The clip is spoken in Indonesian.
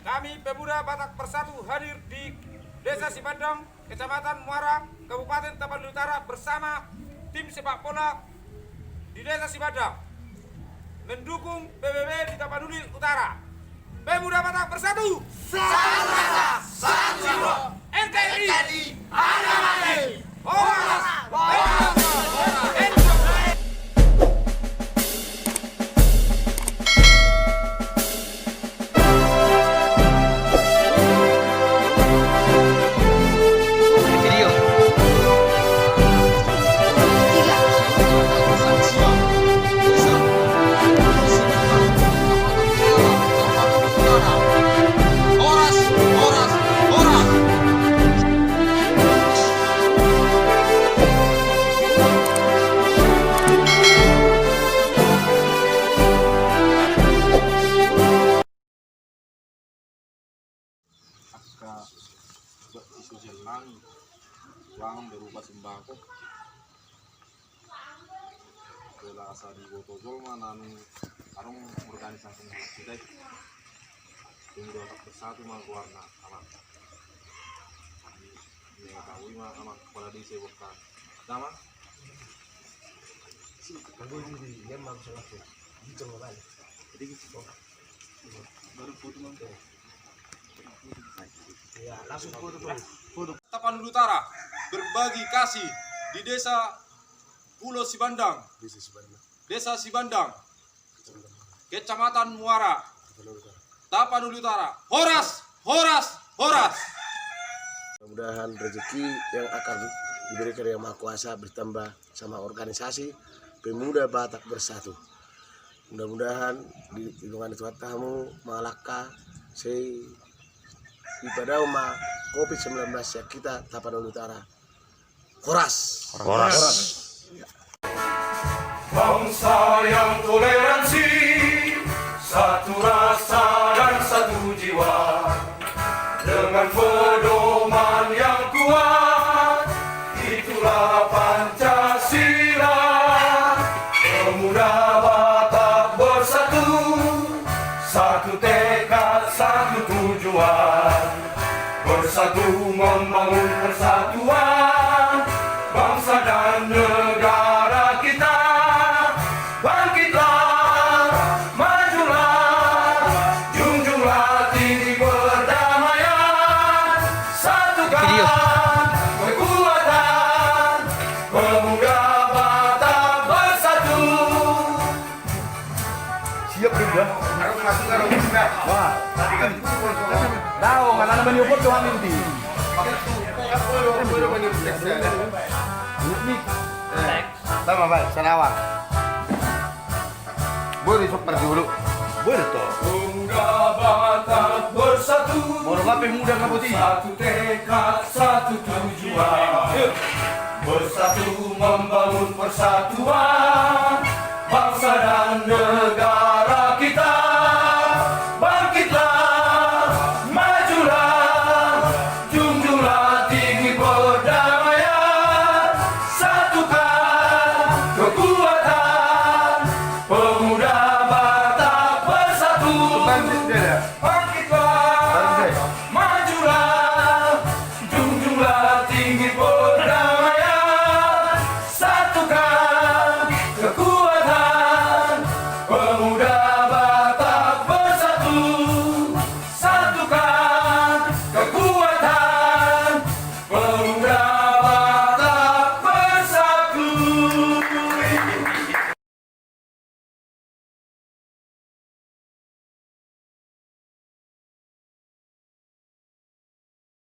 Kami Pemuda Batak Bersatu hadir di Desa Sibandang, Kecamatan Muara, Kabupaten Tapanuli Utara bersama tim sepak bola di Desa Sibandang mendukung PBB di Tapanuli Utara. Pemuda Batak Bersatu, satu rasa, satu jiwa. NKRI, ada mati. Horas, sosial lang uang berupa sembako bela asa di botol mana arung organisasi kita Pemuda Batak Bersatu mah warna aman ini tahu mah aman kepala desa bukan sama si kalau di dia mau salah tuh gitu nggak balik jadi gitu baru foto nanti ya langsung foto Tapanuli Utara berbagi kasih di Desa Pulau Sibandang, Desa Sibandang, Kecamatan Muara, Tapanuli Utara. Horas, horas, horas. Mudah-mudahan rezeki yang akan diberikan Yang Maha Kuasa bertambah sama organisasi Pemuda Batak Bersatu. Mudah-mudahan di lingkungan Tuhan kamu malaka sei ibadah ma COVID-19 ya kita Tapanuli Utara. Horas. Bangsa yang toleransi, satu rasa dan satu jiwa, dengan pedoman yang kuat, itulah Pancasila. Pemuda Batak Bersatu, satu tekad, satu tujuan, bersatu membangun persatuan bangsa dan negara kita. Bangkitlah, majulah, junjunglah tinggi perdamaian, satukan kekuatan Pemuda Batak Bersatu. Siap juga. Wah, tahu mana nama nyopot tuh hamil di. Sama Pak, Sarawak. Boleh sok pergi dulu. Boleh toh. Pemuda Batak Bersatu, Mau apa pemuda ngabuti? satu tekad, satu tujuan, bersatu membangun persatuan bangsa dan negara kita. Bangkitlah, majulah, junjunglah tinggi perdamaian, satukan kekuatan Pemuda Batak Bersatu. Bangkitlah, majulah, junjunglah tinggi perdamaian.